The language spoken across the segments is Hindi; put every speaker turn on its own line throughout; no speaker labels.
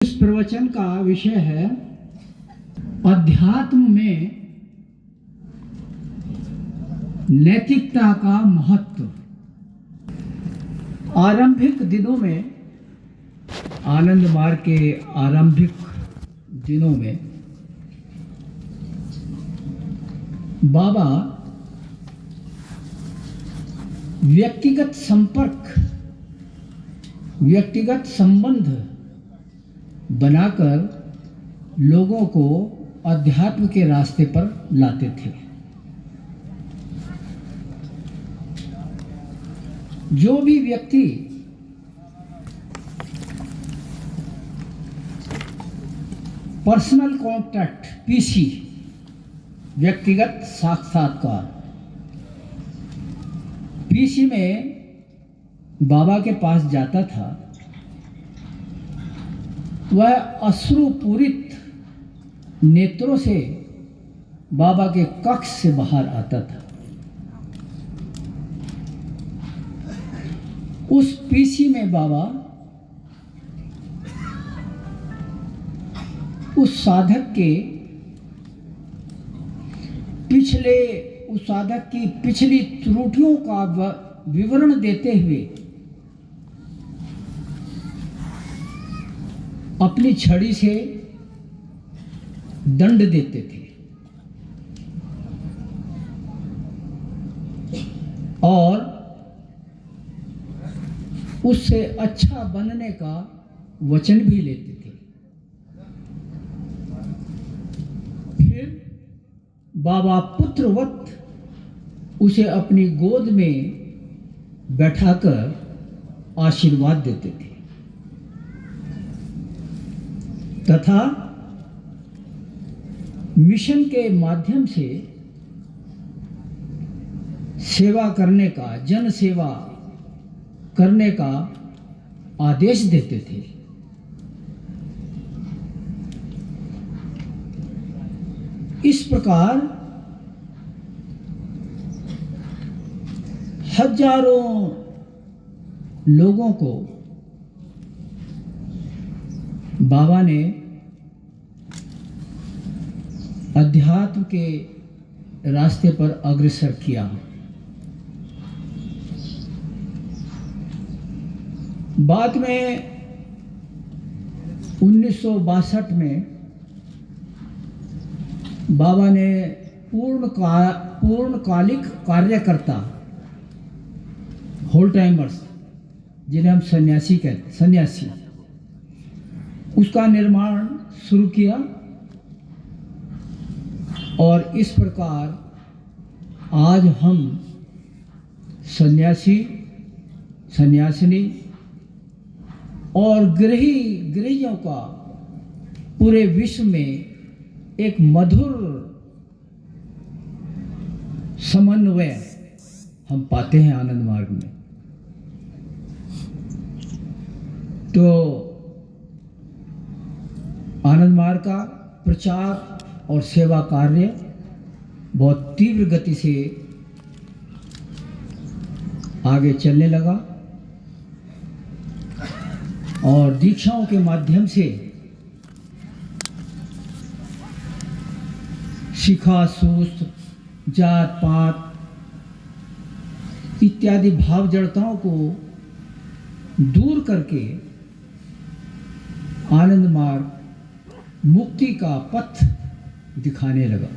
इस प्रवचन का विषय है अध्यात्म में नैतिकता का महत्व। आरंभिक दिनों में, आनंद मार्ग के आरंभिक दिनों में बाबा व्यक्तिगत संपर्क, व्यक्तिगत संबंध बनाकर लोगों को अध्यात्म के रास्ते पर लाते थे। जो भी व्यक्ति पर्सनल कांटेक्ट पीसी, व्यक्तिगत साक्षात्कार पीसी में बाबा के पास जाता था, वह अश्रुपूरित नेत्रों से बाबा के कक्ष से बाहर आता था। उस पीसी में बाबा उस साधक के उस साधक की पिछली त्रुटियों का विवरण देते हुए अपनी छड़ी से दंड देते थे और उससे अच्छा बनने का वचन भी लेते थे। फिर बाबा पुत्रवत उसे अपनी गोद में बैठाकर आशीर्वाद देते थे तथा मिशन के माध्यम से सेवा करने का, जन सेवा करने का आदेश देते थे। इस प्रकार हजारों लोगों को बाबा ने अध्यात्म के रास्ते पर अग्रसर किया। बाद में 1962 में बाबा ने पूर्णकालिक कार्यकर्ता, होल टाइमर्स जिन्हें हम सन्यासी कहते, सन्यासी, उसका निर्माण शुरू किया और इस प्रकार आज हम सन्यासी, सन्यासिनी और गृहियों का पूरे विश्व में एक मधुर समन्वय हम पाते हैं आनंद मार्ग में। तो आनंद मार्ग का प्रचार और सेवा कार्य बहुत तीव्र गति से आगे चलने लगा और दीक्षाओं के माध्यम से शिखा, सूस्त, जात पात इत्यादि भाव जड़ताओं को दूर करके आनंद मार्ग मुक्ति का पथ दिखाने लगा।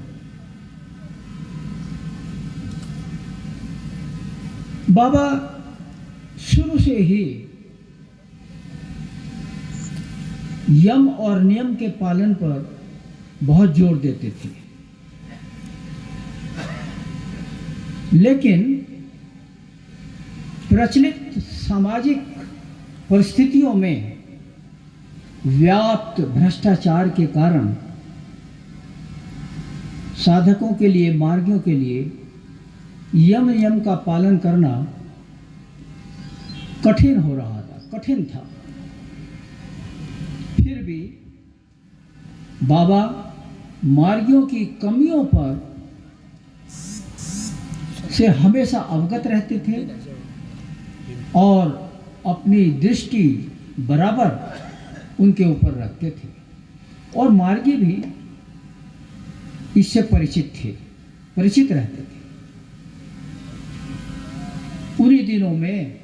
बाबा शुरू से ही यम और नियम के पालन पर बहुत जोर देते थे, लेकिन प्रचलित सामाजिक परिस्थितियों में व्याप्त भ्रष्टाचार के कारण साधकों के लिए, मार्गियों के लिए यम का पालन करना कठिन हो रहा था, कठिन था। फिर भी बाबा मार्गियों की कमियों पर से हमेशा अवगत रहते थे और अपनी दृष्टि बराबर उनके ऊपर रखते थे और मार्गी भी इससे परिचित रहते थे। उन्हीं दिनों में,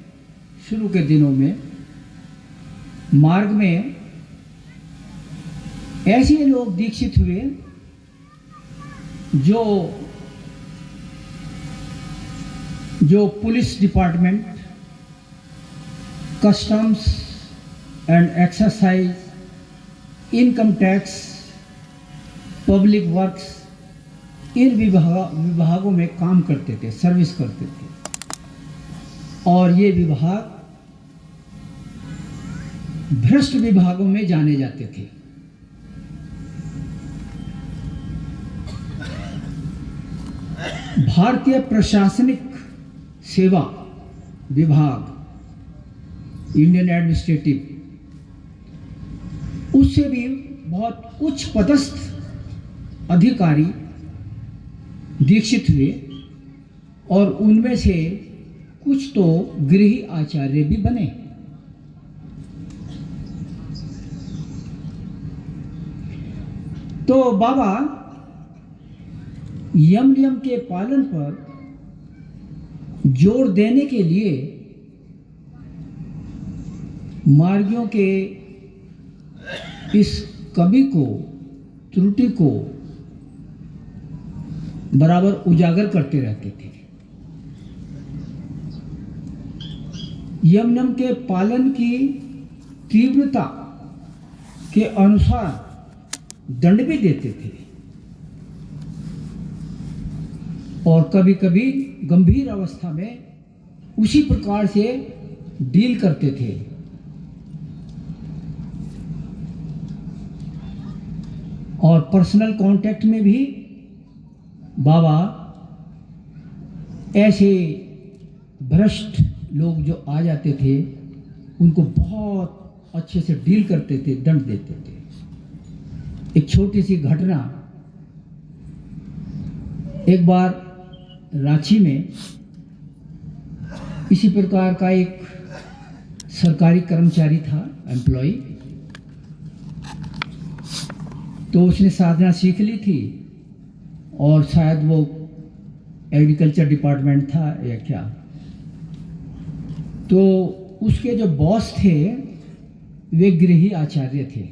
शुरू के दिनों में मार्ग में ऐसे लोग दीक्षित हुए जो police department, customs and excise, income tax, public works, इन विभागों में काम करते थे, सर्विस करते थे। और ये विभाग भ्रष्ट विभागों में जाने जाते थे। भारतीय प्रशासनिक सेवा विभाग, इंडियन एडमिनिस्ट्रेटिव, उससे भी बहुत उच्च पदस्थ अधिकारी दीक्षित हुए और उनमें से कुछ तो गृह आचार्य भी बने। तो बाबा यम नियम के पालन पर जोर देने के लिए मार्गियों के इस कमी को, त्रुटि को बराबर उजागर करते रहते थे। यम नियम के पालन की तीव्रता के अनुसार दंड भी देते थे और कभी कभी गंभीर अवस्था में उसी प्रकार से डील करते थे। और पर्सनल कांटेक्ट में भी बाबा ऐसे भ्रष्ट लोग जो आ जाते थे उनको बहुत अच्छे से डील करते थे, दंड देते थे। एक छोटी सी घटना, एक बार रांची में इसी प्रकार का एक सरकारी कर्मचारी था, एम्प्लॉय, तो उसने साधना सीख ली थी और शायद वो एग्रीकल्चर डिपार्टमेंट था या क्या। तो उसके जो बॉस थे वे गृही आचार्य थे।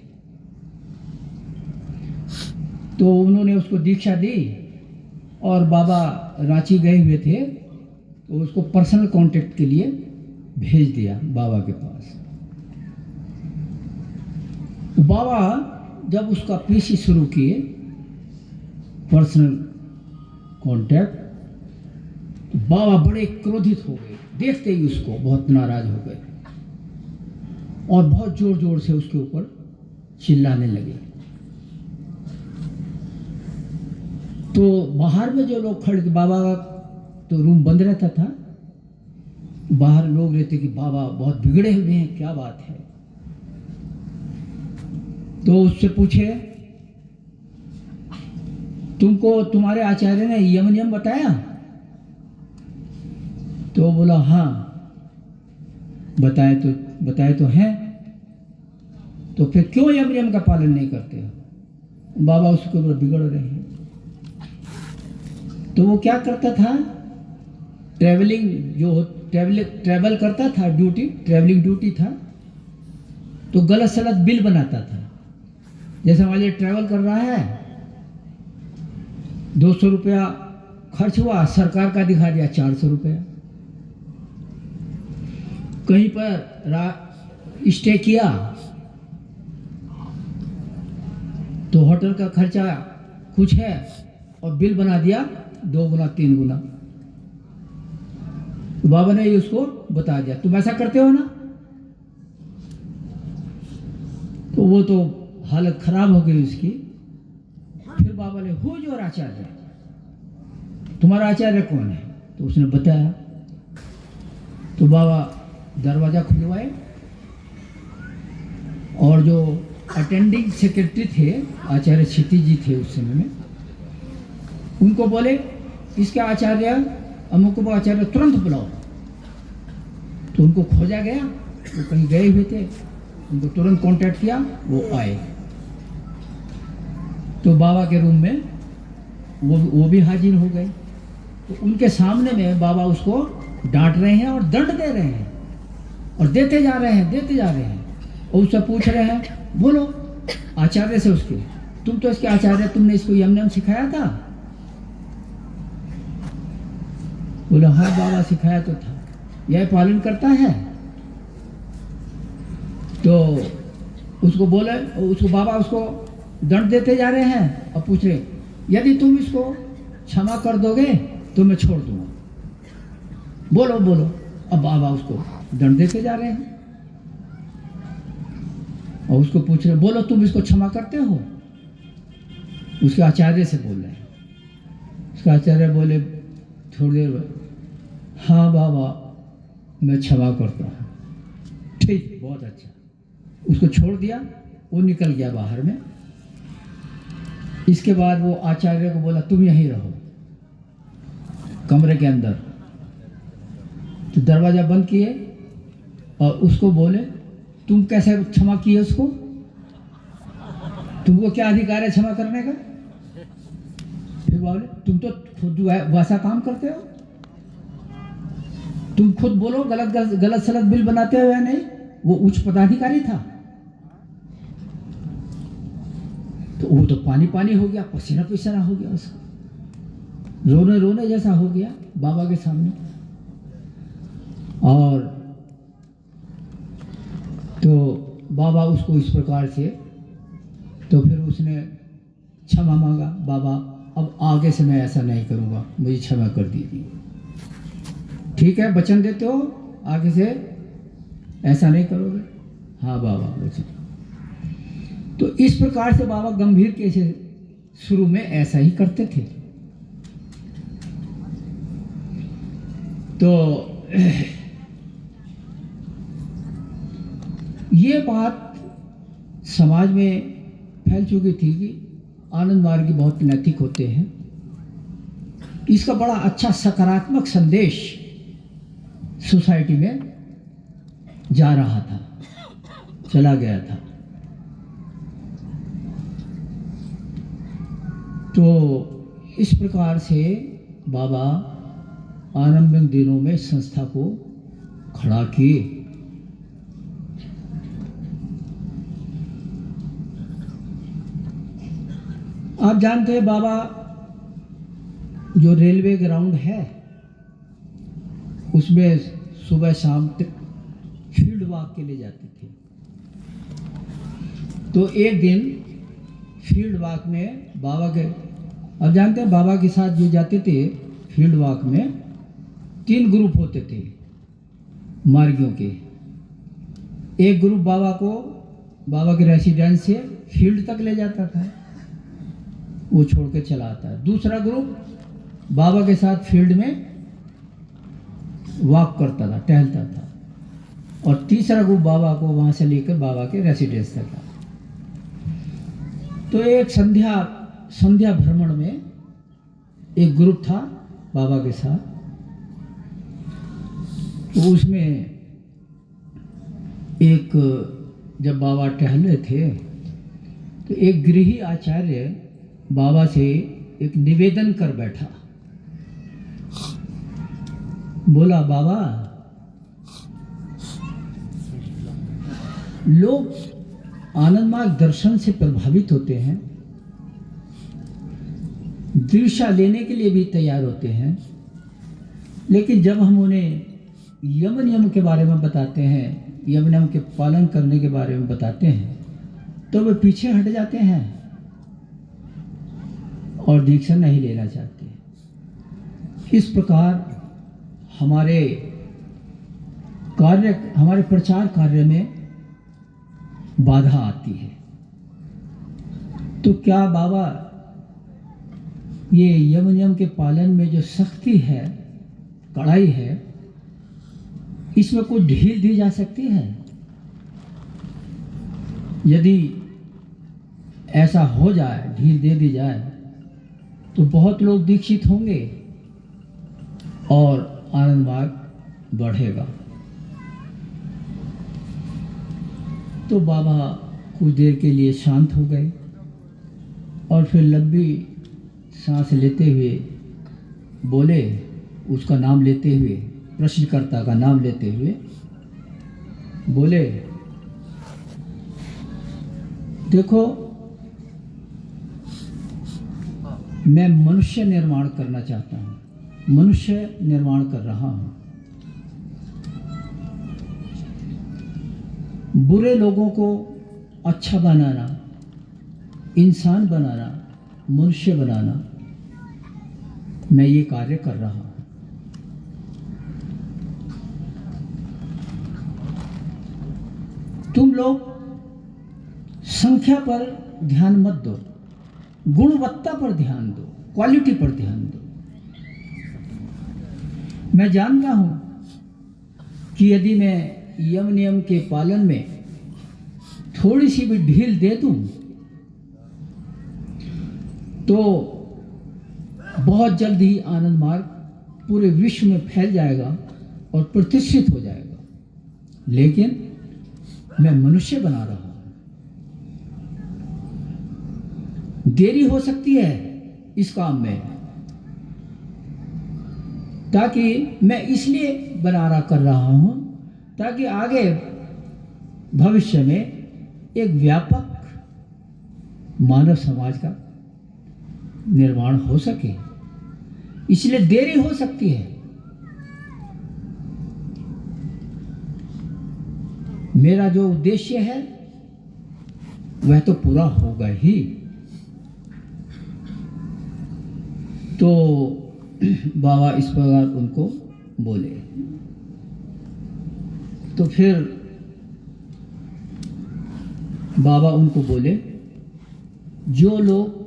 तो उन्होंने उसको दीक्षा दी और बाबा रांची गए हुए थे तो उसको पर्सनल कांटेक्ट के लिए भेज दिया बाबा के पास। तो बाबा जब उसका पीछे शुरू किए पर्सनल कांटेक्ट, तो बाबा बड़े क्रोधित हो गए, देखते ही उसको बहुत नाराज हो गए और बहुत जोर जोर से उसके ऊपर चिल्लाने लगे। तो बाहर में जो लोग खड़े थे, बाबा का तो रूम बंद रहता था, बाहर लोग रहते कि बाबा बहुत बिगड़े हुए हैं, क्या बात है। तो उससे पूछे, तुमको तुम्हारे आचार्य ने यम नियम बताया? तो बोला हाँ बताए तो हैं। तो फिर क्यों यम नियम का पालन नहीं करते हो? बाबा उसके ऊपर बिगड़ रहे हैं। तो वो क्या करता था, ट्रैवल करता था, ट्रैवलिंग ड्यूटी था, तो गलत सलत बिल बनाता था। जैसे मान लीजिए ट्रैवल कर रहा है, 200 रुपया खर्च हुआ, सरकार का दिखा दिया 400 रुपया। कहीं पर स्टे किया तो होटल का खर्चा कुछ है और बिल बना दिया 2 गुना 3 गुना। तो बाबा ने ये उसको बता दिया, तुम ऐसा करते हो ना। तो वो तो हालत खराब हो गई उसकी। फिर बाबा ने, हो जो आचार्य, तुम्हारा आचार्य कौन है? तो उसने बताया। तो बाबा दरवाजा खुलवाए और जो अटेंडिंग सेक्रेटरी थे, आचार्य क्षितिज जी थे उस समय में, उनको बोले इसके आचार्य अमुक आचार्य तुरंत बुलाओ। तो उनको खोजा गया, वो कहीं गए हुए थे। उनको तुरंत कांटेक्ट किया, वो आए। तो बाबा के रूम में वो भी हाजिर हो गए। तो उनके सामने में बाबा उसको डांट रहे हैं और दंड दे रहे हैं और देते जा रहे हैं और उससे पूछ रहे हैं, बोलो आचार्य से उसके, तुम तो इसके आचार्य, तुमने इसको यम नियम सिखाया था? बोला हाँ बाबा सिखाया तो था, यह पालन करता है। तो उसको बोले, उसको बाबा उसको दंड देते जा रहे हैं और पूछ रहे, यदि तुम इसको क्षमा कर दोगे तो मैं छोड़ दूंगा, बोलो बोलो। अब बाबा उसको दंड देते जा रहे हैं और उसको पूछ रहे, बोलो तुम इसको क्षमा करते हो? उसके आचार्य से बोल रहे हैं। उसका आचार्य बोले थोड़ी देर बाद, हाँ बाबा मैं क्षमा करता हूँ। ठीक, बहुत अच्छा। उसको छोड़ दिया, वो निकल गया बाहर में। इसके बाद वो आचार्य को बोला, तुम यहीं रहो कमरे के अंदर। तो दरवाज़ा बंद किए और उसको बोले, तुम कैसे क्षमा किए उसको? तुमको क्या अधिकार है क्षमा करने का? फिर बोले, तुम तो खुद वैसा काम करते हो, तुम खुद बोलो गलत सलत बिल बनाते हो या नहीं? वो उच्च पदाधिकारी था। तो वो तो पानी पानी हो गया, पसीना पसीना हो गया, उसको रोने रोने जैसा हो गया बाबा के सामने। और तो बाबा उसको इस प्रकार से, तो फिर उसने क्षमा मांगा, बाबा अब आगे से मैं ऐसा नहीं करूँगा, मुझे क्षमा कर दीजिए। ठीक है, वचन देते हो आगे से ऐसा नहीं करोगे? हाँ बाबा वचन। तो इस प्रकार से बाबा गंभीर कैसे शुरू में ऐसा ही करते थे। तो ये बात समाज में फैल चुकी थी कि आनंद मार्गी बहुत नैतिक होते हैं। इसका बड़ा अच्छा सकारात्मक संदेश सोसाइटी में जा रहा था, चला गया था। तो इस प्रकार से बाबा आरंभिक दिनों में संस्था को खड़ा किए। आप जानते हैं बाबा जो रेलवे ग्राउंड है उसमें सुबह शाम तक फील्ड वॉक के लिए जाते थे। तो एक दिन फील्ड वॉक में बाबा के, अब जानते हैं बाबा के साथ जो जाते थे फील्ड वॉक में 3 ग्रुप होते थे मार्गियों के। एक ग्रुप बाबा को बाबा के रेसिडेंस से फील्ड तक ले जाता था, वो छोड़ के चला आता है। दूसरा ग्रुप बाबा के साथ फील्ड में वॉक करता था, टहलता था। और तीसरा ग्रुप बाबा को वहाँ से लेकर बाबा के रेसिडेंस तक था। तो एक संध्या भ्रमण में एक ग्रुप था बाबा के साथ। तो उसमें एक, जब बाबा टहल रहे थे तो एक गृही आचार्य बाबा से एक निवेदन कर बैठा। बोला, बाबा लोग आनंद मार्ग दर्शन से प्रभावित होते हैं, दीक्षा लेने के लिए भी तैयार होते हैं, लेकिन जब हम उन्हें यम नियम के बारे में बताते हैं, यम नियम के पालन करने के बारे में बताते हैं, तो वे पीछे हट जाते हैं और दीक्षा नहीं लेना चाहते। इस प्रकार हमारे प्रचार कार्य में बाधा आती है। तो क्या बाबा ये यम नियम के पालन में जो सख्ती है, कड़ाई है, इसमें कुछ ढील दी जा सकती है? यदि ऐसा हो जाए, ढील दे दी जाए, तो बहुत लोग दीक्षित होंगे और आनंद मार्ग बढ़ेगा। तो बाबा कुछ देर के लिए शांत हो गए और फिर लंबी सांस लेते हुए बोले, उसका नाम लेते हुए, प्रश्नकर्ता का नाम लेते हुए बोले, देखो मैं मनुष्य निर्माण करना चाहता हूँ, मनुष्य निर्माण कर रहा हूँ। बुरे लोगों को अच्छा बनाना, इंसान बनाना, मनुष्य बनाना, मैं ये कार्य कर रहा हूँ। तुम लोग संख्या पर ध्यान मत दो, गुणवत्ता पर ध्यान दो, क्वालिटी पर ध्यान दो। मैं जानता हूं कि यदि मैं यम नियम के पालन में थोड़ी सी भी ढील दे दूं तो बहुत जल्द ही आनंद मार्ग पूरे विश्व में फैल जाएगा और प्रतिष्ठित हो जाएगा। लेकिन मैं मनुष्य बना रहा हूं। देरी हो सकती है इस काम में, ताकि मैं इसलिए कर रहा हूं ताकि आगे भविष्य में एक व्यापक मानव समाज का निर्माण हो सके, इसलिए देरी हो सकती है। मेरा जो उद्देश्य है वह तो पूरा होगा ही। तो बाबा इस प्रकार उनको बोले। तो फिर बाबा उनको बोले, जो लोग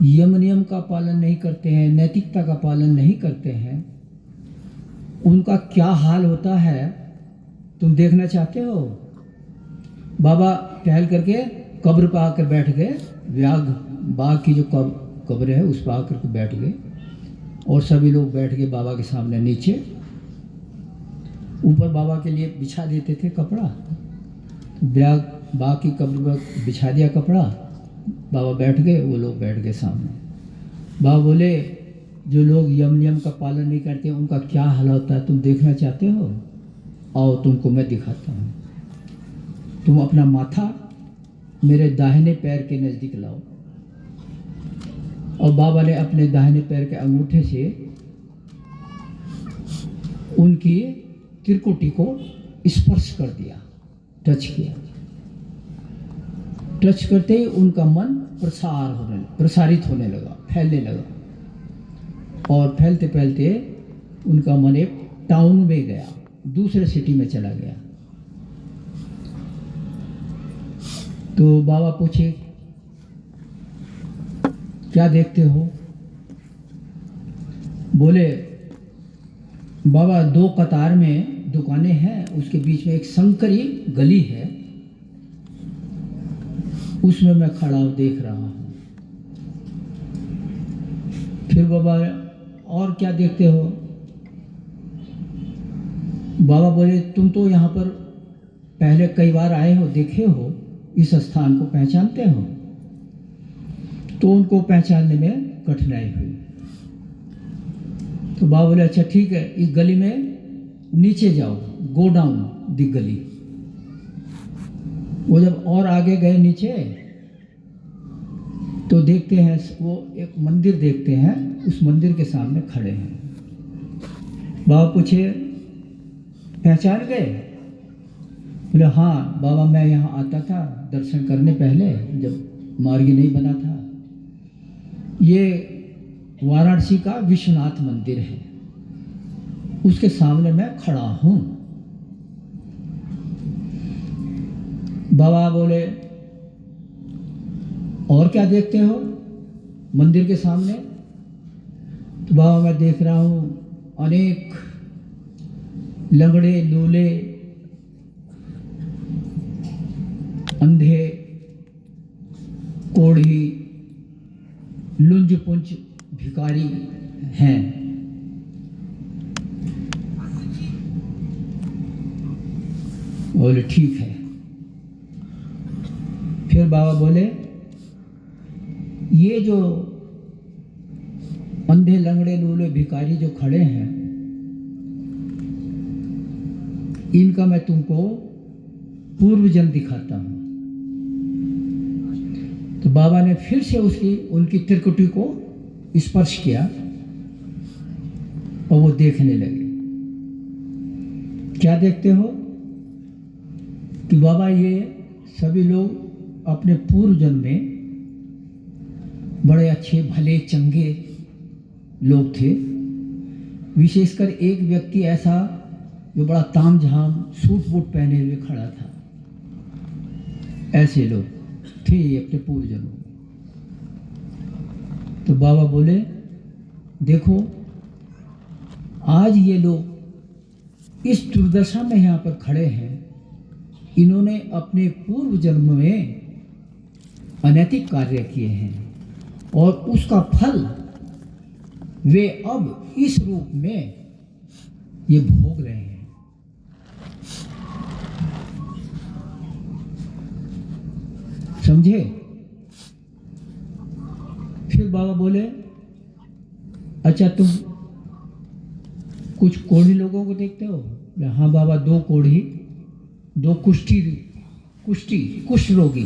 यम नियम का पालन नहीं करते हैं, नैतिकता का पालन नहीं करते हैं, उनका क्या हाल होता है तुम देखना चाहते हो? बाबा टहल करके कब्र पर आकर बैठ गए, बाग की जो कब्र है उस पर आकर के बैठ गए और सभी लोग बैठ गए बाबा के सामने। नीचे ऊपर बाबा के लिए बिछा देते थे कपड़ा, बाग की कब्र पर बिछा दिया कपड़ा, बाबा बैठ गए, वो लोग बैठ गए सामने। बाबा बोले, जो लोग यम नियम का पालन नहीं करते उनका क्या हाल होता है तुम देखना चाहते हो? आओ तुमको मैं दिखाता हूँ। तुम अपना माथा मेरे दाहिने पैर के नज़दीक लाओ। और बाबा ने अपने दाहिने पैर के अंगूठे से उनकी त्रिकुटी को स्पर्श कर दिया, टच किया। टच करते ही उनका मन प्रसारित होने लगा, फैलने लगा और फैलते फैलते उनका मन एक टाउन में गया, दूसरे सिटी में चला गया। तो बाबा पूछे, क्या देखते हो? बोले, बाबा दो कतार में दुकानें हैं, उसके बीच में एक संकरी गली है, उसमें मैं खड़ा देख रहा हूँ। फिर बाबा, और क्या देखते हो? बाबा बोले, तुम तो यहाँ पर पहले कई बार आए हो, देखे हो, इस स्थान को पहचानते हो? तो उनको पहचानने में कठिनाई हुई। तो बाबा बोले, अच्छा ठीक है, इस गली में नीचे जाओ, गो डाउन द गली। वो जब और आगे गए नीचे तो देखते हैं वो एक मंदिर देखते हैं, उस मंदिर के सामने खड़े हैं। बाबा पूछे, पहचान गए? बोले, हाँ बाबा, मैं यहाँ आता था दर्शन करने पहले, जब मार्गी नहीं बना था। ये वाराणसी का विश्वनाथ मंदिर है, उसके सामने मैं खड़ा हूँ। बाबा बोले, और क्या देखते हो मंदिर के सामने? तो बाबा, मैं देख रहा हूँ अनेक लंगड़े, लूले, अंधे, कोढ़ी, लुंज पुंज भिखारी हैं। फिर बाबा बोले, ये जो अंधे लंगड़े लूले भिखारी जो खड़े हैं, इनका मैं तुमको पूर्व जन्म दिखाता हूं। तो बाबा ने फिर से उनकी त्रिकुटी को स्पर्श किया और वो देखने लगे। क्या देखते हो कि बाबा ये सभी लोग अपने पूर्व जन्म में बड़े अच्छे भले चंगे लोग थे। विशेषकर एक व्यक्ति ऐसा जो बड़ा तामझाम सूट बूट पहने हुए खड़ा था, ऐसे लोग थे अपने पूर्व जन्मों में। तो बाबा बोले, देखो आज ये लोग इस दुर्दशा में यहाँ पर खड़े हैं, इन्होंने अपने पूर्व जन्म में अनैतिक कार्य किए हैं और उसका फल वे अब इस रूप में ये भोग रहे हैं। समझे? फिर बाबा बोले, अच्छा तुम कुछ कोढ़ी लोगों को देखते हो? हाँ बाबा, दो कोढ़ी, दो कुष्ठ रोगी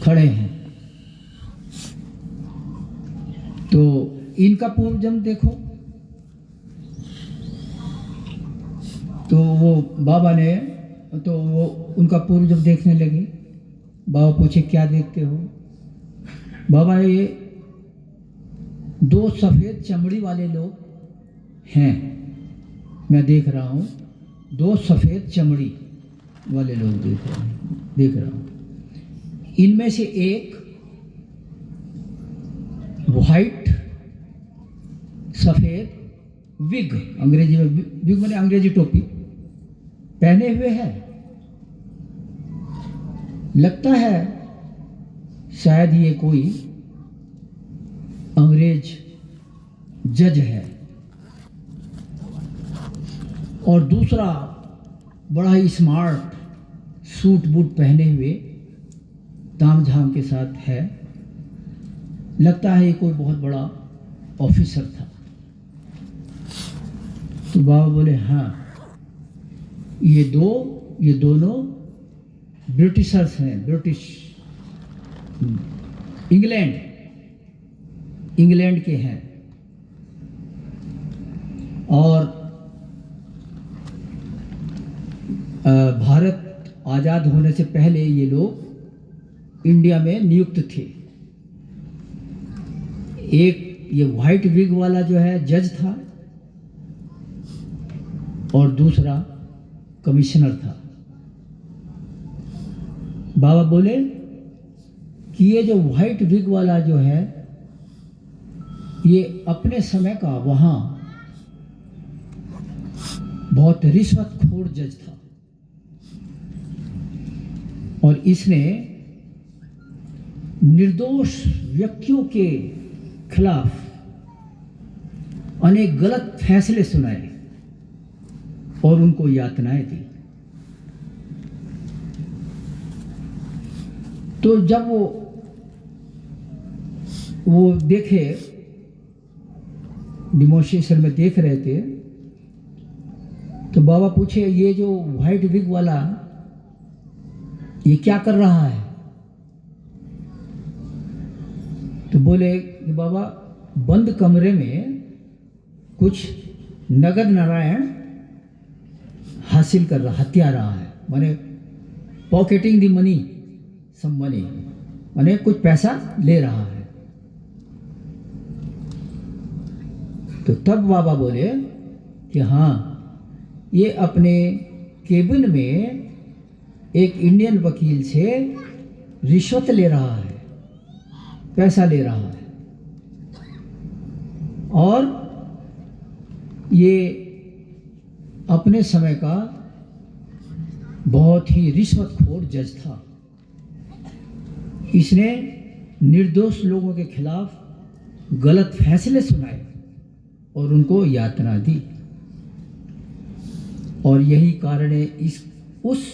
खड़े हैं। तो इनका पूर्व जन्म देखो। तो वो बाबा ने तो वो उनका पूर्व जन्म देखने लगे। बाबा पूछे, क्या देखते हो? बाबा, ये दो सफ़ेद चमड़ी वाले लोग हैं, मैं देख रहा हूँ, दो सफ़ेद चमड़ी वाले लोग देख रहा हूँ। इनमें से एक व्हाइट सफ़ेद विग, अंग्रेजी में विग माने अंग्रेजी टोपी पहने हुए है। लगता है शायद ये कोई अंग्रेज जज है। और दूसरा बड़ा ही स्मार्ट सूट बूट पहने हुए तामझाम के साथ है। लगता है ये कोई बहुत बड़ा ऑफिसर था। तो बाबा बोले, हाँ ये दोनों ब्रिटिशर्स हैं, ब्रिटिश इंग्लैंड के हैं। और भारत आज़ाद होने से पहले ये लोग इंडिया में नियुक्त थे। एक ये व्हाइट विग वाला जो है जज था और दूसरा कमिश्नर था। बाबा बोले कि ये जो व्हाइट विग वाला जो है, ये अपने समय का वहाँ बहुत रिश्वतखोर जज था और इसने निर्दोष व्यक्तियों के खिलाफ अनेक गलत फैसले सुनाए और उनको यातनाएं दी। तो जब वो देखे, डिमोन्स्ट्रेशन में देख रहे थे, तो बाबा पूछे, ये जो व्हाइट विग वाला ये क्या कर रहा है? तो बोले कि बाबा, बंद कमरे में कुछ नगद नारायण हासिल कर रहा, हत्या रहा है, माने pocketing the money, some money, माने कुछ पैसा ले रहा है। तो तब बाबा बोले कि हाँ, ये अपने केबिन में एक इंडियन वकील से रिश्वत ले रहा है, पैसा ले रहा है। और ये अपने समय का बहुत ही रिश्वतखोर जज था। इसने निर्दोष लोगों के खिलाफ गलत फैसले सुनाए और उनको यातना दी। और यही कारण है उस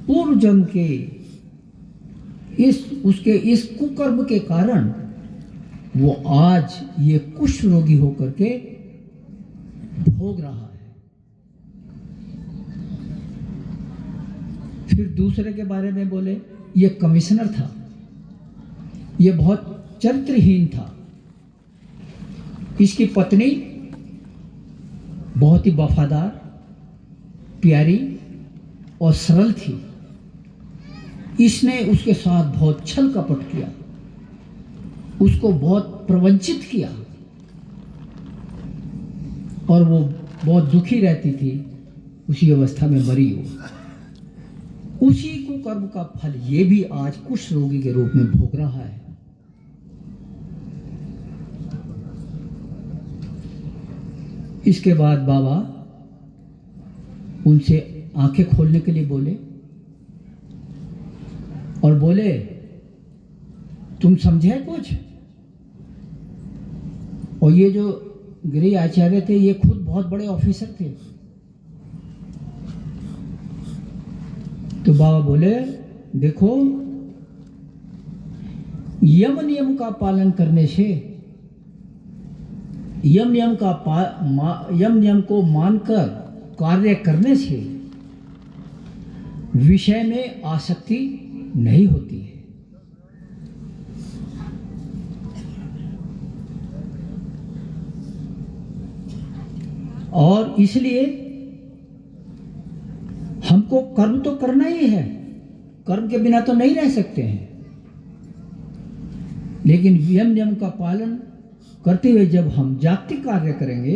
पूर्व जन्म के उसके इस कुकर्म के कारण वो आज ये कुष्ठ रोगी होकर के भोग रहा है। फिर दूसरे के बारे में बोले, ये कमिश्नर था, ये बहुत चरित्रहीन था, इसकी पत्नी बहुत ही वफादार, प्यारी और सरल थी। इसने उसके साथ बहुत छल कपट किया, उसको बहुत प्रवंचित किया और वो बहुत दुखी रहती थी, उसी अवस्था में मरी हो। उसी कुकर्म का फल ये भी आज कुष्ठ रोगी के रूप में भोग रहा है। इसके बाद बाबा उनसे आंखें खोलने के लिए बोले और बोले, तुम समझे कुछ? और ये जो गृह आचार्य थे ये खुद बहुत बड़े ऑफिसर थे। तो बाबा बोले, देखो, यम नियम का पालन करने से, यम नियम को मानकर कार्य करने से विषय में आसक्ति नहीं होती है। और इसलिए हमको कर्म तो करना ही है, कर्म के बिना तो नहीं रह सकते हैं, लेकिन यम नियम का पालन करते हुए जब हम जागतिक कार्य करेंगे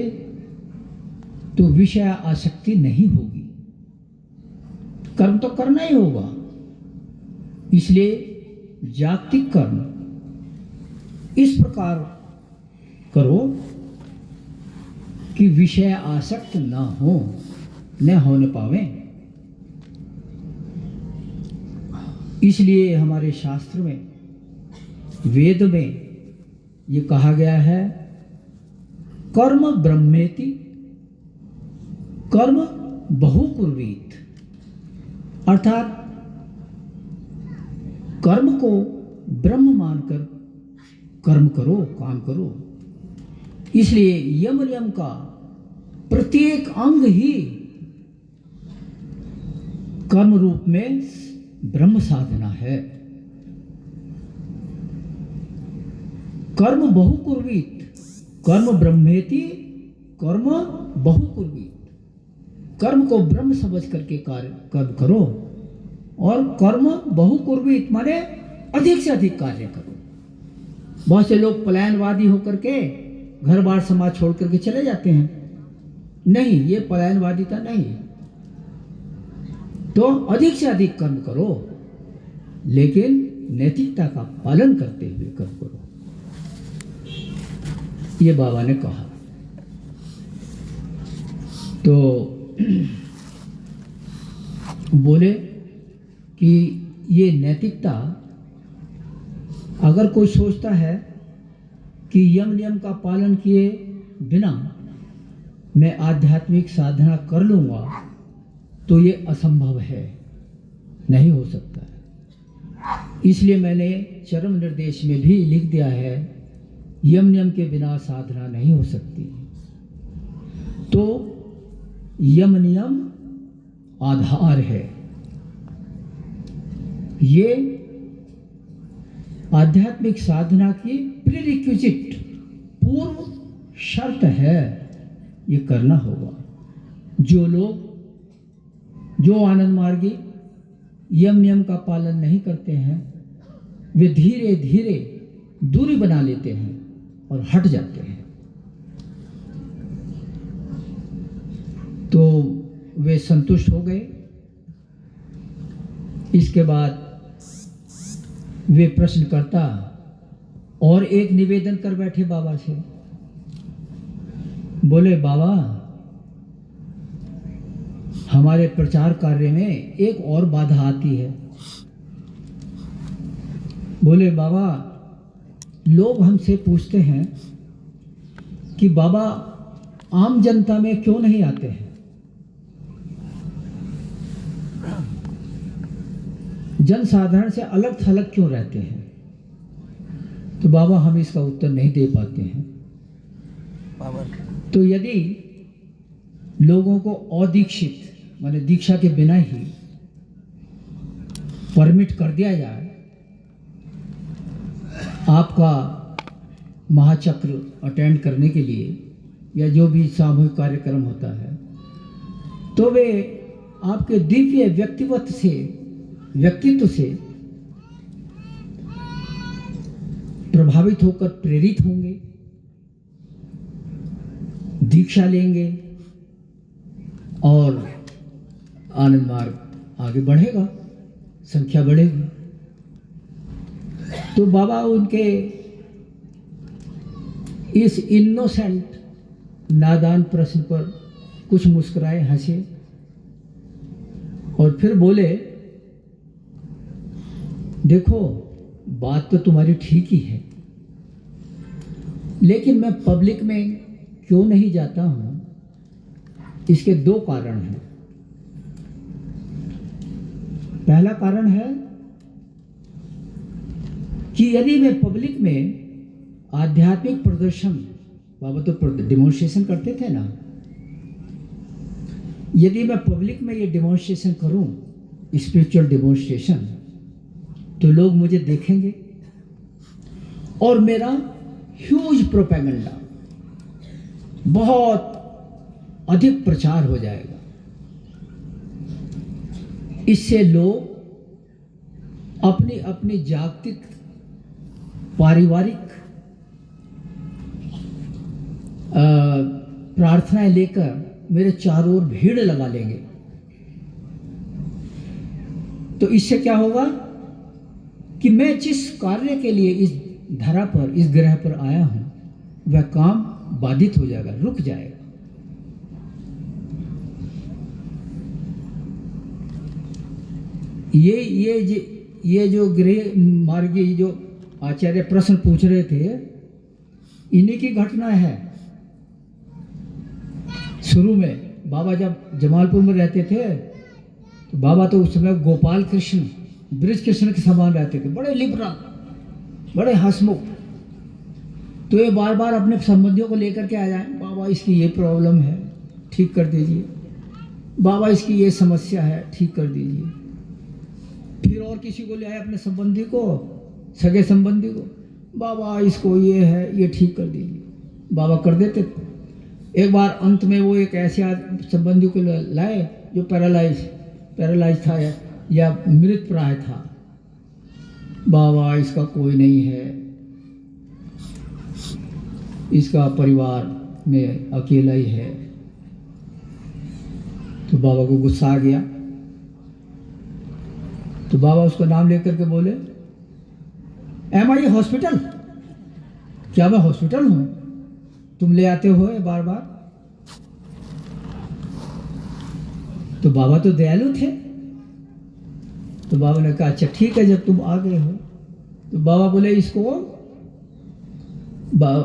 तो विषय आसक्ति नहीं होगी। कर्म तो करना ही होगा, इसलिए जागतिक कर्म इस प्रकार करो कि विषय आसक्त ना हो, न होने पावे। इसलिए हमारे शास्त्र में, वेद में ये कहा गया है, कर्म ब्रह्मेति कर्म बहुकुर्वीत, अर्थात कर्म को ब्रह्म मानकर कर्म करो, काम करो। इसलिए यम नियम का प्रत्येक अंग ही कर्म रूप में ब्रह्म साधना है। कर्म बहुकुर्वीत, कर्म ब्रह्मेति कर्म बहुकुर्वीत, कर्म को ब्रह्म समझ करके कर्म करो, और कर्म बहुकुर्वीत माने अधिक से अधिक कार्य करो। बहुत से लोग पलायनवादी होकर के घर बार समाज छोड़ करके चले जाते हैं। नहीं, ये पलायनवादिता नहीं। तो अधिक से अधिक कर्म करो, लेकिन नैतिकता का पालन करते हुए कर्म करो, ये बाबा ने कहा। तो बोले कि ये नैतिकता, अगर कोई सोचता है कि यम नियम का पालन किए बिना मैं आध्यात्मिक साधना कर लूँगा, तो ये असंभव है, नहीं हो सकता है। इसलिए मैंने चरम निर्देश में भी लिख दिया है, यम नियम के बिना साधना नहीं हो सकती। तो यम नियम आधार है, ये आध्यात्मिक साधना की प्रीरिक्विजिट, पूर्व शर्त है, ये करना होगा। जो आनंद मार्गी यम नियम का पालन नहीं करते हैं, वे धीरे धीरे दूरी बना लेते हैं और हट जाते हैं। तो वे संतुष्ट हो गए। इसके बाद वे प्रश्नकर्ता और एक निवेदन कर बैठे बाबा से। बोले, बाबा, हमारे प्रचार कार्य में एक और बाधा आती है। बोले, बाबा, लोग हमसे पूछते हैं कि बाबा आम जनता में क्यों नहीं आते हैं? जनसाधारण से अलग थलग क्यों रहते हैं? तो बाबा हम इसका उत्तर नहीं दे पाते हैं। तो यदि लोगों को अदीक्षित माने दीक्षा के बिना ही परमिट कर दिया जाए आपका महाचक्र अटेंड करने के लिए या जो भी सामूहिक कार्यक्रम होता है, तो वे आपके दिव्य व्यक्तित्व से प्रभावित होकर प्रेरित होंगे, दीक्षा लेंगे और आनंद मार्ग आगे बढ़ेगा, संख्या बढ़ेगी। तो बाबा उनके इस इनोसेंट नादान प्रश्न पर कुछ मुस्कुराए, हंसे और फिर बोले, देखो बात तो तुम्हारी ठीक ही है, लेकिन मैं पब्लिक में क्यों नहीं जाता हूं? इसके दो कारण हैं। पहला कारण है कि यदि मैं पब्लिक में आध्यात्मिक प्रदर्शन, बाबा तो डेमोन्स्ट्रेशन करते थे ना, यदि मैं पब्लिक में ये डेमोन्स्ट्रेशन करूं, स्पिरिचुअल डेमोन्स्ट्रेशन, तो लोग मुझे देखेंगे और मेरा ह्यूज प्रोपेगेंडा, बहुत अधिक प्रचार हो जाएगा। इससे लोग अपनी अपनी जागतिक पारिवारिक प्रार्थनाएं लेकर मेरे चारों ओर भीड़ लगा लेंगे। तो इससे क्या होगा कि मैं जिस कार्य के लिए इस धरा पर, इस ग्रह पर आया हूं, वह काम बाधित हो जाएगा, रुक जाएगा। ये जो गृह मार्गी जो आचार्य प्रश्न पूछ रहे थे, इन्हीं की घटना है। शुरू में बाबा जब जमालपुर में रहते थे, तो बाबा तो उस समय गोपाल कृष्ण, ब्रिज कृष्ण के समान रहते थे, बड़े लिबरल, बड़े हंसमुख। तो ये बार बार अपने संबंधियों को लेकर के आ जाए, बाबा इसकी ये प्रॉब्लम है, ठीक कर दीजिए, बाबा इसकी ये समस्या है, ठीक कर दीजिए। फिर और किसी को ले आए, अपने संबंधी को, सगे संबंधी को, बाबा इसको ये है, ये ठीक कर दीजिए। बाबा कर देते थे। एक बार अंत में वो एक ऐसे संबंधी को लाए जो पैरालाइज था या मृत प्राय था। बाबा इसका कोई नहीं है, इसका परिवार में अकेला ही है। तो बाबा को गुस्सा आ गया। तो बाबा उसका नाम लेकर के बोले, एम आई हॉस्पिटल? क्या मैं हॉस्पिटल हूं? तुम ले आते हो बार बार। तो बाबा तो दयालु थे। तो बाबा ने कहा, अच्छा ठीक है, जब तुम आ गए हो। तो बाबा बोले, इसको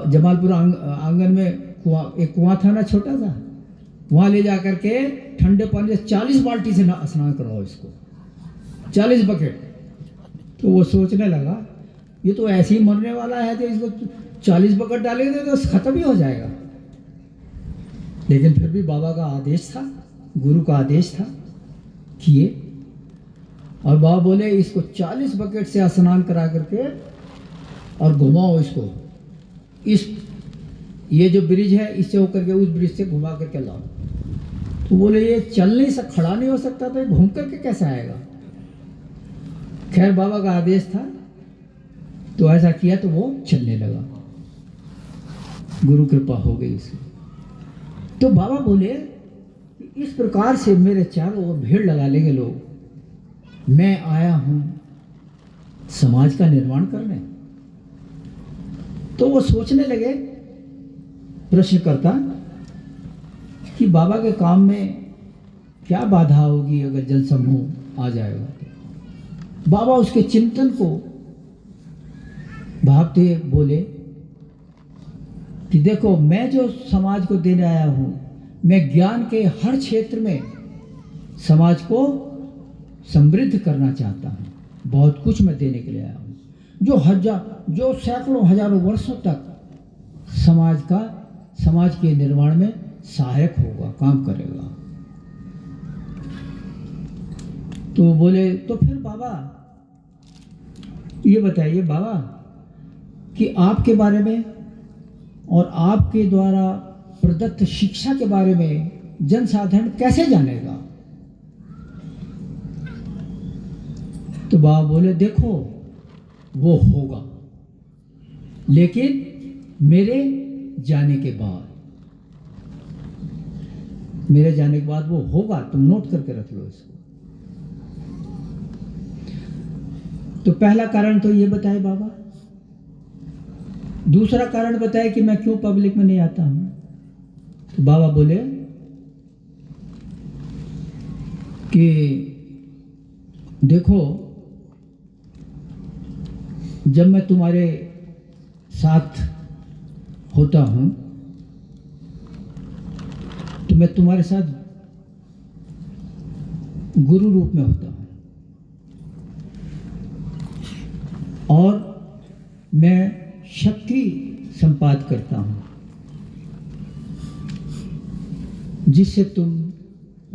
जमालपुर आंगन में एक कुआं था ना, छोटा सा, वहां ले जा करके ठंडे पानी से 40 बाल्टी से स्नान करवाओ इसको, 40 बकेट। तो वो सोचने लगा, ये तो ऐसे ही मरने वाला है, तो इसको 40 बकेट डालेंगे तो खत्म ही हो जाएगा। लेकिन फिर भी बाबा का आदेश था, गुरु का आदेश था, किए। और बाबा बोले, इसको 40 बकेट से स्नान करा करके और घुमाओ इसको, ये जो ब्रिज है इससे होकर के उस ब्रिज से घुमा करके लाओ। तो बोले, ये चल नहीं सकता, खड़ा नहीं हो सकता, तो ये घूम करके कैसे आएगा? खैर बाबा का आदेश था, तो ऐसा किया, तो वो चलने लगा। गुरु कृपा हो गई इसकी। तो बाबा बोले, इस प्रकार से मेरे चारों ओर भीड़ लगा लेंगे लोग, मैं आया हूं समाज का निर्माण करने। तो वो सोचने लगे, प्रश्नकर्ता, कि बाबा के काम में क्या बाधा होगी अगर जनसमूह आ जाएगा। बाबा उसके चिंतन को भागते बोले कि देखो, मैं जो समाज को देने आया हूं, मैं ज्ञान के हर क्षेत्र में समाज को समृद्ध करना चाहता हूं। बहुत कुछ मैं देने के लिए आया हूँ, जो सैकड़ों हजारों वर्षों तक समाज के निर्माण में सहायक होगा, काम करेगा। तो बोले तो फिर बाबा ये बताइए बाबा कि आपके बारे में और आपके द्वारा प्रदत्त शिक्षा के बारे में जनसाधारण कैसे जानेगा? तो बाबा बोले देखो वो होगा, लेकिन मेरे जाने के बाद वो होगा। तुम नोट करके रख लो इसको। तो पहला कारण तो ये बताए बाबा। दूसरा कारण बताए कि मैं क्यों पब्लिक में नहीं आता हूं। तो बाबा बोले कि देखो जब मैं तुम्हारे साथ होता हूं तो मैं तुम्हारे साथ गुरु रूप में होता हूं और मैं शक्ति संपाद करता हूं जिससे तुम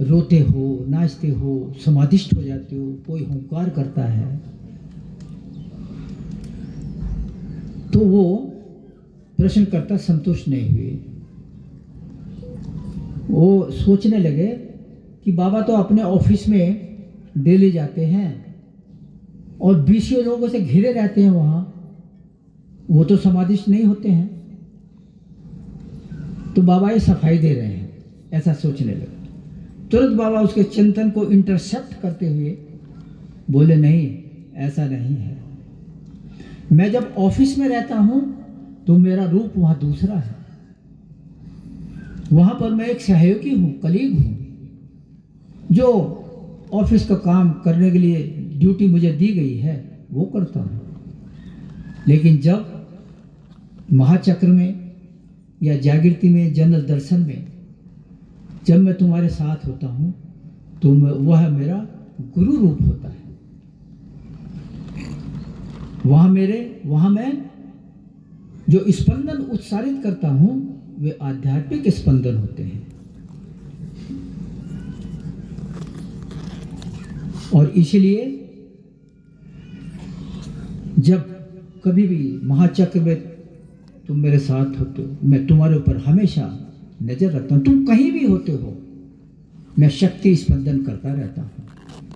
रोते हो, नाचते हो, समाधिष्ट हो जाते हो, कोई हुंकार करता है तो वो प्रश्नकर्ता संतुष्ट नहीं हुए। वो सोचने लगे कि बाबा तो अपने ऑफिस में डेली जाते हैं और 20 लोगों से घिरे रहते हैं वहाँ, वो तो समाधिष्ट नहीं होते हैं, तो बाबा ये सफाई दे रहे हैं, ऐसा सोचने लगे। तुरंत बाबा उसके चिंतन को इंटरसेप्ट करते हुए बोले नहीं, ऐसा नहीं है। मैं जब ऑफिस में रहता हूँ तो मेरा रूप वहाँ दूसरा है। वहाँ पर मैं एक सहयोगी हूँ, कलीग हूँ, जो ऑफिस का काम करने के लिए ड्यूटी मुझे दी गई है वो करता हूँ। लेकिन जब महाचक्र में या जागृति में, जनरल दर्शन में जब मैं तुम्हारे साथ होता हूँ तो वह मेरा गुरु रूप होता है। वहाँ मैं जो स्पंदन उत्सारित करता हूँ वे आध्यात्मिक स्पंदन होते हैं। और इसलिए जब कभी भी महाचक्र में तुम मेरे साथ होते हो, मैं तुम्हारे ऊपर हमेशा नजर रखता हूँ। तुम कहीं भी होते हो, मैं शक्ति स्पंदन करता रहता हूँ,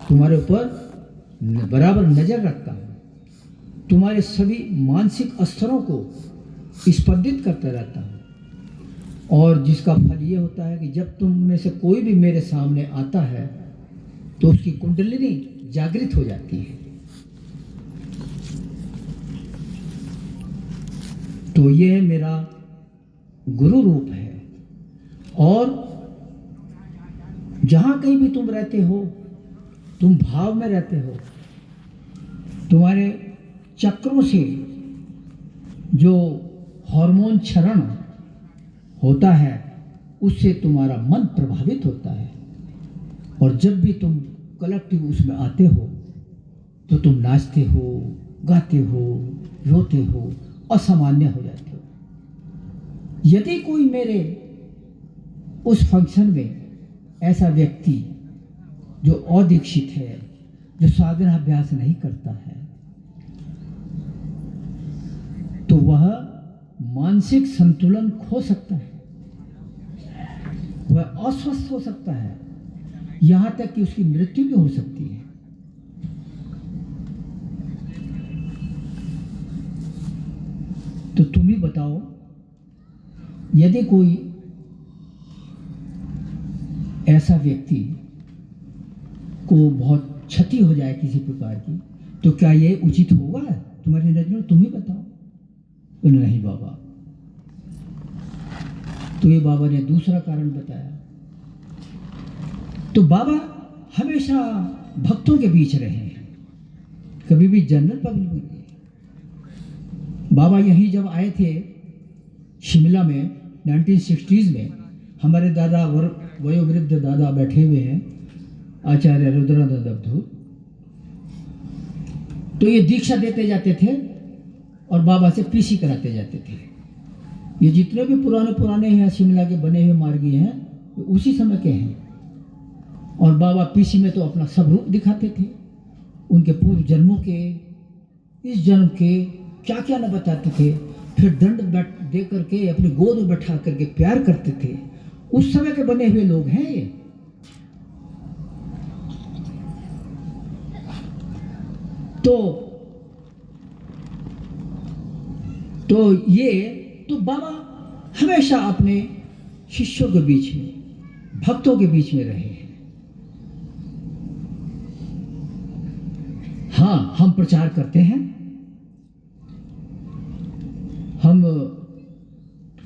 तुम्हारे ऊपर बराबर नजर रखता हूँ, तुम्हारे सभी मानसिक स्तरों को स्पंदित करता रहता हूँ। और जिसका फल ये होता है कि जब तुम में से कोई भी मेरे सामने आता है तो उसकी कुंडलिनी जागृत हो जाती है। तो ये मेरा गुरु रूप है। और जहां कहीं भी तुम रहते हो, तुम भाव में रहते हो, तुम्हारे चक्रों से जो हार्मोन क्षरण होता है उससे तुम्हारा मन प्रभावित होता है। और जब भी तुम कलेक्टिव उसमें आते हो तो तुम नाचते हो, गाते हो, रोते हो, असामान्य हो जाते हो। यदि कोई मेरे उस फंक्शन में ऐसा व्यक्ति जो अदीक्षित है, जो साधना अभ्यास नहीं करता है, तो वह मानसिक संतुलन खो सकता है, वह अस्वस्थ हो सकता है, यहां तक कि उसकी मृत्यु भी हो सकती है। तो तुम ही बताओ, यदि कोई ऐसा व्यक्ति को बहुत क्षति हो जाए किसी प्रकार की, तो क्या ये उचित होगा तुम्हारी नजर में? तुम ही बताओ। तो नहीं बाबा। तो ये बाबा ने दूसरा कारण बताया। तो बाबा हमेशा भक्तों के बीच रहे हैं, कभी भी जनरल पब्लिक में नहीं। बाबा यहीं जब आए थे शिमला में 1960s में, हमारे दादा वयोवृद्ध दादा बैठे हुए हैं, आचार्य रुद्रानंद अवधूत। तो ये दीक्षा देते जाते थे और बाबा से पीसी कराते जाते थे। ये जितने भी पुराने पुराने हैं शिमला के बने हुए मार्गी हैं, तो उसी समय के हैं। और बाबा पीसी में तो अपना सब रूप दिखाते थे, उनके पूर्व जन्मों के, इस जन्म के क्या क्या न बताते थे। फिर दंड दे करके अपनी गोद में बैठा करके प्यार करते थे। उस समय के बने हुए लोग हैं ये। तो बाबा हमेशा अपने शिष्यों के बीच में, भक्तों के बीच में रहे हैं। हाँ, हम प्रचार करते हैं। हम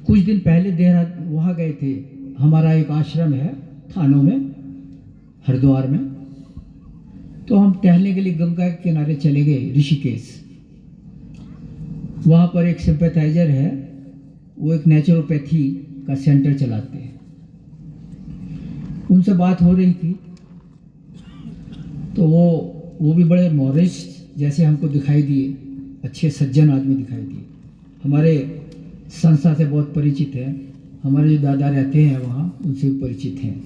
कुछ दिन पहले देहरादून वहाँ गए थे। हमारा एक आश्रम है थानों में, हरिद्वार में। तो हम टहलने के लिए गंगा के किनारे चले गए, ऋषिकेश। वहाँ पर एक सिंपैथाइजर है, वो एक नेचुरोपैथी का सेंटर चलाते हैं। उनसे बात हो रही थी, तो वो भी बड़े मॉरिस्ट जैसे हमको दिखाई दिए, अच्छे सज्जन आदमी दिखाई दिए। हमारे संस्था से बहुत परिचित है, हमारे जो दादा रहते हैं वहाँ, उनसे भी परिचित हैं।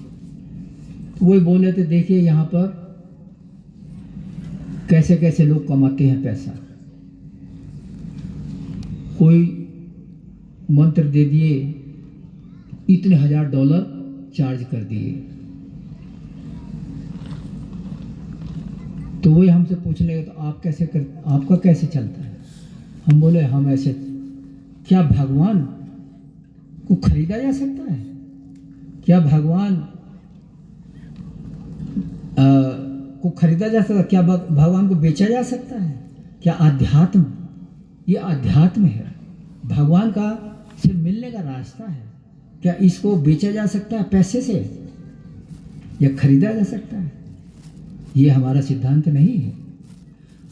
तो वही बोल रहे थे, देखिए यहाँ पर कैसे कैसे लोग कमाते हैं पैसा। कोई मंत्र दे दिए, इतने $1000 चार्ज कर दिए। तो वही हमसे पूछने लगे, तो आप कैसे कर, आपका कैसे चलता है? हम बोले हम ऐसे। क्या भगवान को खरीदा जा सकता है? क्या भगवान को खरीदा जा सकता है? क्या भगवान को बेचा जा सकता है? क्या अध्यात्म, ये अध्यात्म है, भगवान का से मिलने का रास्ता है। क्या इसको बेचा जा सकता है पैसे से, या खरीदा जा सकता है? ये हमारा सिद्धांत नहीं है।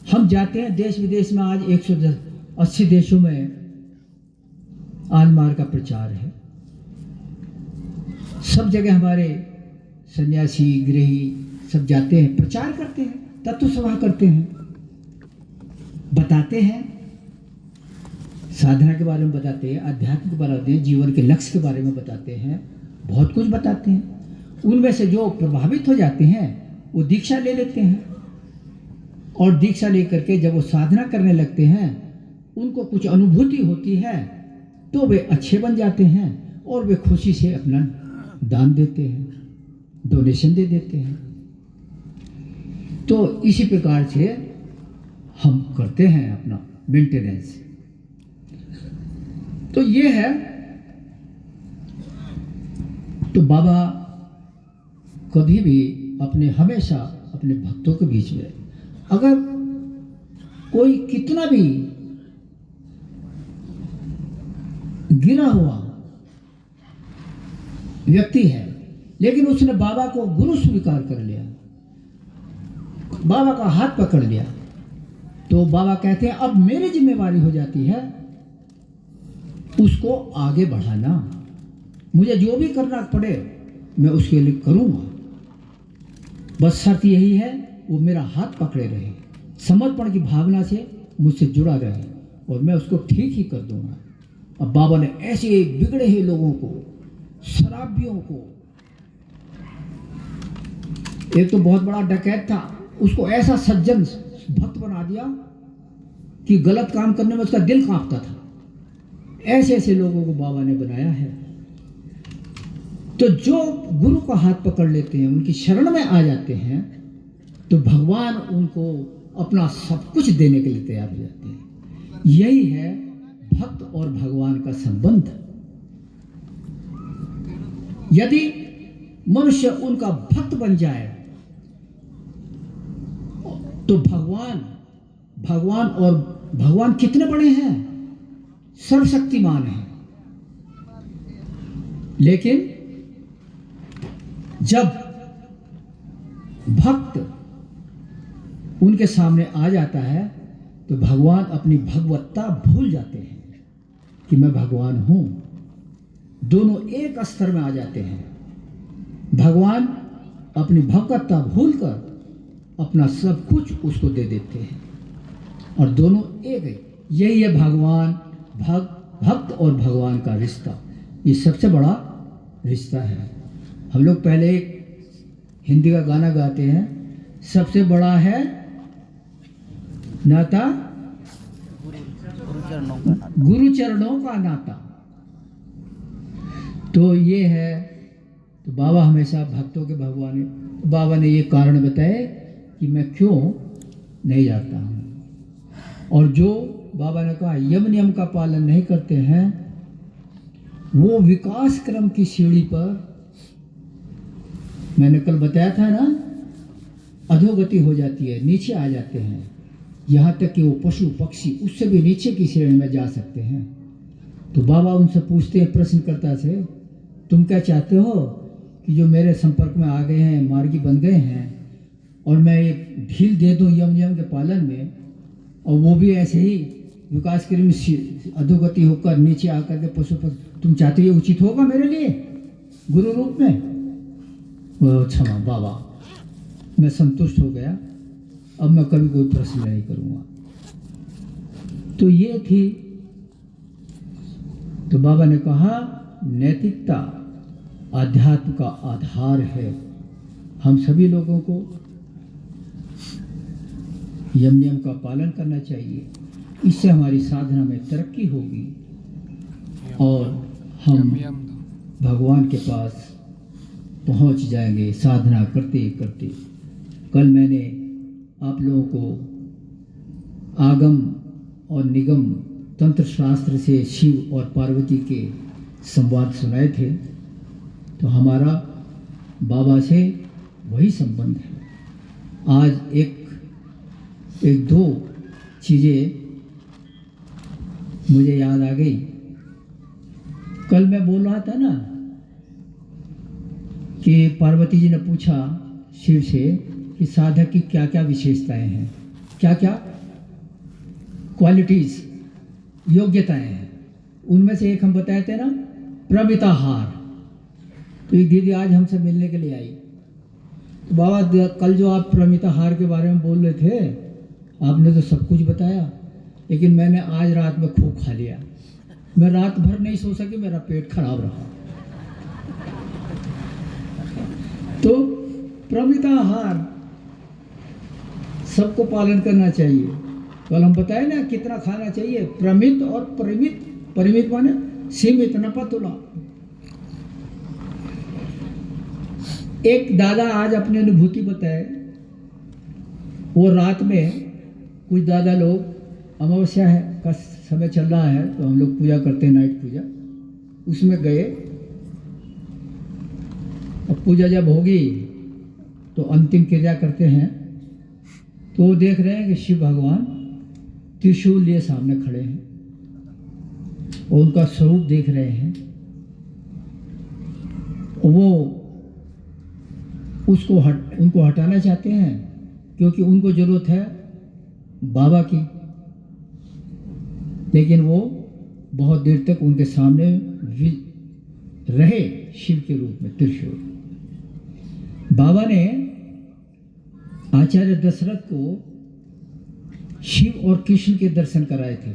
हम जाते हैं देश विदेश में, आज 180 देशों में आनमार का प्रचार है। सब जगह हमारे सन्यासी गृही सब जाते हैं, प्रचार करते हैं, तत्व सभा करते हैं, बताते हैं, साधना के बारे में बताते हैं, अध्यात्म के बारे में बताते हैं, जीवन के लक्ष्य के बारे में बताते हैं, बहुत कुछ बताते हैं। उनमें से जो प्रभावित हो जाते हैं वो दीक्षा ले लेते हैं, और दीक्षा लेकर के जब वो साधना करने लगते हैं, उनको कुछ अनुभूति होती है, तो वे अच्छे बन जाते हैं और वे खुशी से अपना दान देते हैं, डोनेशन दे देते हैं। तो इसी प्रकार से हम करते हैं अपना मेंटेनेंस। तो ये है। तो बाबा कभी भी हमेशा अपने भक्तों के बीच में, अगर कोई कितना भी गिरा हुआ व्यक्ति है, लेकिन उसने बाबा को गुरु स्वीकार कर लिया, बाबा का हाथ पकड़ लिया, तो बाबा कहते हैं अब मेरी जिम्मेवारी हो जाती है उसको आगे बढ़ाना। मुझे जो भी करना पड़े मैं उसके लिए करूंगा, बस शर्त यही है वो मेरा हाथ पकड़े रहे, समर्पण की भावना से मुझसे जुड़ा रहे, और मैं उसको ठीक ही कर दूंगा। अब बाबा ने ऐसे बिगड़े हुए लोगों को, शराबियों को, एक तो बहुत बड़ा डकैत था, उसको ऐसा सज्जन भक्त बना दिया कि गलत काम करने में उसका दिल कांपता था। ऐसे ऐसे लोगों को बाबा ने बनाया है। तो जो गुरु का हाथ पकड़ लेते हैं, उनकी शरण में आ जाते हैं, तो भगवान उनको अपना सब कुछ देने के लिए तैयार हो जाते हैं। यही है भक्त और भगवान का संबंध। यदि मनुष्य उनका भक्त बन जाए तो भगवान कितने बड़े हैं, सर्वशक्तिमान हैं। लेकिन जब भक्त उनके सामने आ जाता है तो भगवान अपनी भगवत्ता भूल जाते हैं कि मैं भगवान हूं। दोनों एक स्तर में आ जाते हैं। भगवान अपनी भगवत्ता भूलकर अपना सब कुछ उसको दे देते हैं। और दोनों एक है। यही है भगवान, भक्त और भगवान का रिश्ता। ये सबसे बड़ा रिश्ता है। हम लोग पहले हिंदी का गाना गाते हैं, सबसे बड़ा है नाता गुरु चरणों का नाता। तो ये है, तो बाबा हमेशा भक्तों के भगवान है। बाबा ने ये कारण बताए कि मैं क्यों नहीं जाता हूँ। और जो बाबा ने कहा यम नियम का पालन नहीं करते हैं, वो विकास क्रम की सीढ़ी पर, मैंने कल बताया था ना, अधोगति हो जाती है, नीचे आ जाते हैं। यहाँ तक कि वो पशु पक्षी उससे भी नीचे की श्रेणी में जा सकते हैं। तो बाबा उनसे पूछते हैं प्रश्नकर्ता से, तुम क्या चाहते हो कि जो मेरे संपर्क में आ गए हैं, मार्गी बन गए हैं, और मैं एक ढील दे दूं यम नियम के पालन में, और वो भी ऐसे ही विकास क्रम में अधोगति होकर नीचे आकर के पशु पक्षी, तुम चाहते हो ये उचित होगा मेरे लिए गुरु रूप में? क्षमा बाबा, मैं संतुष्ट हो गया, अब मैं कभी कोई प्रश्न नहीं करूँगा। तो ये थी। तो बाबा ने कहा नैतिकता आध्यात्म का आधार है। हम सभी लोगों को यम नियम का पालन करना चाहिए। इससे हमारी साधना में तरक्की होगी और हम भगवान के पास पहुंच जाएंगे साधना करते करते। कल मैंने आप लोगों को आगम और निगम तंत्र शास्त्र से शिव और पार्वती के संवाद सुनाए थे। तो हमारा बाबा से वही संबंध है। आज एक दो चीज़ें मुझे याद आ गई। कल मैं बोल रहा था ना कि पार्वती जी ने पूछा शिव से कि साधक की क्या क्या विशेषताएं हैं, क्या क्या क्वालिटीज़, योग्यताएं हैं। उनमें से एक हम बताए थे ना, प्रमिताहार। तो एक दीदी आज हमसे मिलने के लिए आई। तो बाबा कल जो आप प्रमिताहार के बारे में बोल रहे थे, आपने तो सब कुछ बताया, लेकिन मैंने आज रात में खूब खा लिया। मैं रात भर नहीं सो सकी, मेरा पेट खराब रहा। तो प्रमिताहार सबको पालन करना चाहिए। कल हम बताए ना कितना खाना चाहिए, प्रमित और परिमित। परिमित माने सीमित, न पतला। एक दादा आज अपनी अनुभूति बताए। वो रात में कुछ दादा लोग, अमावस्या है का समय चल रहा है तो हम लोग पूजा करते हैं, नाइट पूजा, उसमें गए। अब पूजा जब होगी तो अंतिम क्रिया करते हैं। तो वो देख रहे हैं कि शिव भगवान त्रिशूल लिए सामने खड़े हैं और उनका स्वरूप देख रहे हैं। वो उनको हटाना चाहते हैं क्योंकि उनको जरूरत है बाबा की, लेकिन वो बहुत देर तक उनके सामने रहे शिव के रूप में त्रिशूल। बाबा ने आचार्य दशरथ को शिव और कृष्ण के दर्शन कराए थे।